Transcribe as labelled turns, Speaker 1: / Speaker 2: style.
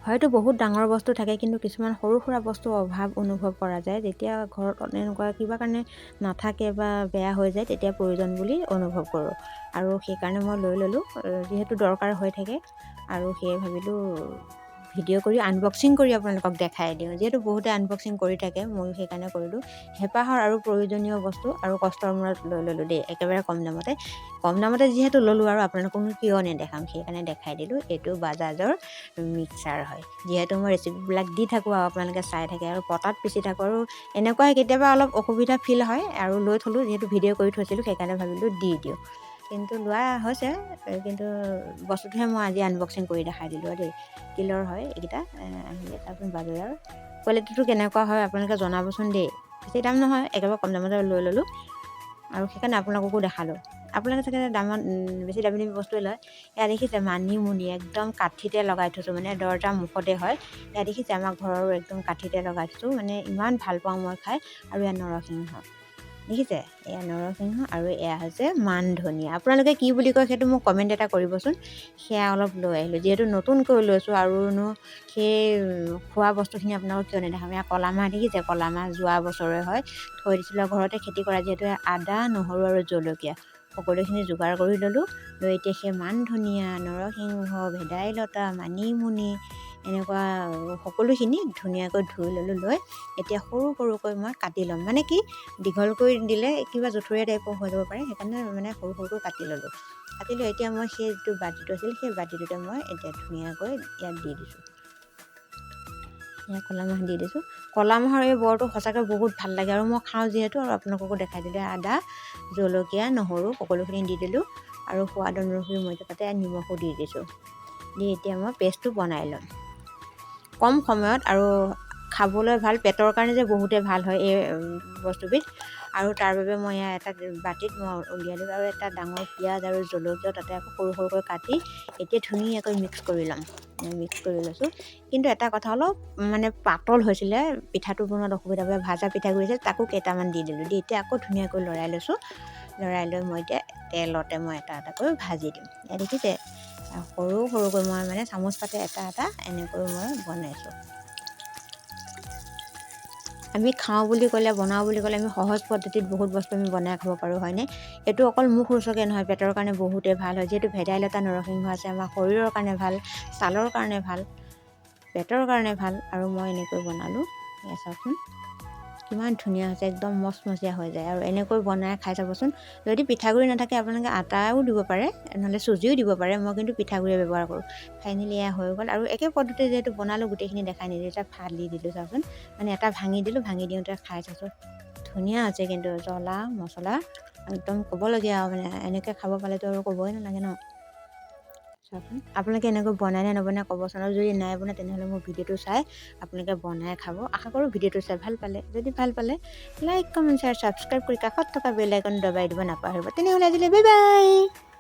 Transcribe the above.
Speaker 1: হয়তো বহুত ডাঙৰ বস্তু থাকে কিন্তু কিছুমান সৰু সুৰা বস্তু অভাৱ অনুভৱ কৰা যায় যেতিয়া ঘৰত এনেকুৱা কিবা কাৰণে নাথাকে বা বেয়া হৈ যায় তেতিয়া প্ৰয়োজন বুলি অনুভৱ কৰোঁ আৰু সেইকাৰণে মই লৈ ল'লোঁ যিহেতু দৰকাৰ হৈ থাকে আৰু সেয়ে ভাবিলোঁ ভিডিঅ' কৰি আনবক্সিং কৰি আপোনালোকক দেখাই দিওঁ যিহেতু বহুতে আনবক্সিং কৰি থাকে ময়ো সেইকাৰণে কৰিলোঁ হেঁপাহৰ আৰু প্ৰয়োজনীয় বস্তু আৰু কষ্টৰ মূৰত লৈ ল'লোঁ দেই একেবাৰে কম দামতে যিহেতু ল'লোঁ আৰু আপোনালোককনো কিয় নেদেখাম সেইকাৰণে দেখাই দিলোঁ এইটো বাজাজৰ মিক্সাৰ হয় যিহেতু মই ৰেচিপিবিলাক দি থাকোঁ আৰু আপোনালোকে চাই থাকে আৰু পটাত পিচি থাকোঁ আৰু এনেকুৱাই কেতিয়াবা অলপ অসুবিধা ফিল হয় আৰু লৈ থ'লোঁ যিহেতু ভিডিঅ' কৰি থৈছিলোঁ সেইকাৰণে ভাবিলোঁ দি দিওঁ কিন্তু লোৱা হৈছে কিন্তু বস্তুটোহে মই আজি আনবক্সিং কৰি দেখাই দিলোঁ দেই কিলৰ হয় এইকেইটা আহিলে তাৰপিছত বাজাজৰ কোৱালিটিটো কেনেকুৱা হয় আপোনালোকে জনাবচোন দেই বেছি দাম নহয় একেবাৰে কম দামতে লৈ ল'লোঁ আৰু সেইকাৰণে আপোনালোককো দেখালোঁ আপোনালোকে চাগে দামত বেছি দামী বস্তুৱে লয় এয়া দেখিছে মানিমুনি একদম কাঠিতে লগাই থৈছোঁ মানে দৰ্জা মুখতে হয় এয়া দেখিছে আমাৰ ঘৰৰো একদম কাঠিতে লগাই থৈছোঁ মানে ইমান ভাল পাওঁ মই খাই আৰু এয়া নৰসিংহ দেখিছে এয়া নৰসিংহ আৰু এয়া হৈছে মান ধনিয়া আপোনালোকে কি বুলি কয় সেইটো মোক কমেণ্ট এটা কৰিবচোন সেয়া অলপ লৈ আহিলোঁ যিহেতু নতুনকৈ লৈছোঁ আৰুনো সেই খোৱা বস্তুখিনি আপোনালোকক কিয় নেদেখাম এয়া কলামাহ দেখিছে কলামাহ যোৱা বছৰে হয় থৈ দিছিলোঁ ঘৰতে খেতি কৰা যিহেতু আদা নহৰু আৰু জলকীয়া সকলোখিনি যোগাৰ কৰি ল'লোঁ লৈ এতিয়া সেই মান ধনিয়া নৰসিংহ ভেদাইলতা মানিমুনি এনেকুৱা সকলোখিনি ধুনীয়াকৈ ধুই ল'লোঁ লৈ এতিয়া সৰু সৰুকৈ মই কাটি ল'ম মানে কি দীঘলকৈ দিলে কিবা জঠুৰীয়া টাইপৰ হৈ যাব পাৰে সেইকাৰণে মানে সৰু সৰুকৈ কাটি ল'লোঁ কাটি লৈ এতিয়া মই সেই যিটো বাতিটো আছিল সেই বাতিটোতে মই এতিয়া ধুনীয়াকৈ ইয়াত দি দিছোঁ ইয়াত কলা মাহ দি দিছোঁ কলা মাহৰ এই বৰটো সঁচাকৈ বহুত ভাল লাগে আৰু মই খাওঁ যিহেতু আৰু আপোনালোককো দেখাই দিলোঁ আদা জলকীয়া নহৰু সকলোখিনি দি দিলোঁ আৰু সোৱাদ অনুসৰি মই তাতে নিমখো দি দিছোঁ দি এতিয়া মই পেষ্টটো বনাই ল'ম কম সময়ত আৰু খাবলৈ ভাল পেটৰ কাৰণে যে বহুতে ভাল হয় এই বস্তুবিধ আৰু তাৰ বাবে মই এটা বাতিত মই উলিয়ালোঁ আৰু এটা ডাঙৰ পিঁয়াজ আৰু জলকীয়া তাতে আকৌ সৰু সৰুকৈ কাটি এতিয়া ধুনীয়াকৈ মিক্স কৰি ল'ম মিক্স কৰি লৈছোঁ কিন্তু এটা কথা অলপ মানে পাতল হৈছিলে পিঠাটো বনোৱাত অসুবিধা বাবে ভাজা পিঠাগুড়ি আছিল তাকো কেইটামান দি দিলোঁ দি এতিয়া আকৌ ধুনীয়াকৈ লৰাই লৈছোঁ লৰাই লৈ মই এতিয়া তেলতে মই এটা এটাকৈ ভাজি দিম এয়া দেখিছে সৰু সৰুকৈ মই মানে চামুচ পাতে এটা এটা এনেকৈ মই বনাইছোঁ আমি খাওঁ বুলি ক'লে বনাওঁ বুলি ক'লে আমি সহজ পদ্ধতিত বহুত বস্তু আমি বনাই খাব পাৰোঁ হয়নে এইটো অকল মুখ ৰুচকে নহয় পেটৰ কাৰণে বহুতেই ভাল হয় যিহেতু ভেদাইলতা নৰসিংহ আছে আমাৰ শৰীৰৰ কাৰণে ভাল ছালৰ কাৰণে ভাল পেটৰ কাৰণে ভাল আৰু মই এনেকৈ বনালোঁ এয়া চাওকচোন কিমান ধুনীয়া হৈছে একদম মচমচীয়া হৈ যায় আৰু এনেকৈ বনাই খাই চাবচোন যদি পিঠাগুড়ি নাথাকে আপোনালোকে আটাও দিব পাৰে নহ'লে চুজিও দিব পাৰে মই কিন্তু পিঠাগুড়ি ব্যৱহাৰ কৰোঁ ফাইনেলি এয়া হৈ গ'ল আৰু একে পদ্ধতি যিহেতু বনালোঁ গোটেইখিনি দেখাই নিদিলোঁ এটা ফালি দিলোঁ চাওকচোন মানে এটা ভাঙি দিলোঁ ভাঙি দিওঁতে খাই চাইছোঁ ধুনীয়া আছে কিন্তু জ্বলা মছলা একদম ক'বলগীয়া আৰু মানে এনেকৈ খাব পালেতো আৰু ক'বই নালাগে ন চাওকচোন আপোনালোকে এনেকৈ বনাই নে নবনাই ক'বচোন আৰু যদি নাই বনাই তেনেহ'লে মোৰ ভিডিঅ'টো চাই আপোনালোকে বনাই খাব আশা কৰোঁ ভিডিঅ'টো চাই ভাল পালে যদি ভাল পালে লাইক কমেণ্ট শ্বেয়াৰ ছাবস্ক্ৰাইব কৰি কাষত থকা বেল আইকন দবাই দিব নাপাহৰিব তেনেহ'লে আজিলৈ বাই বাই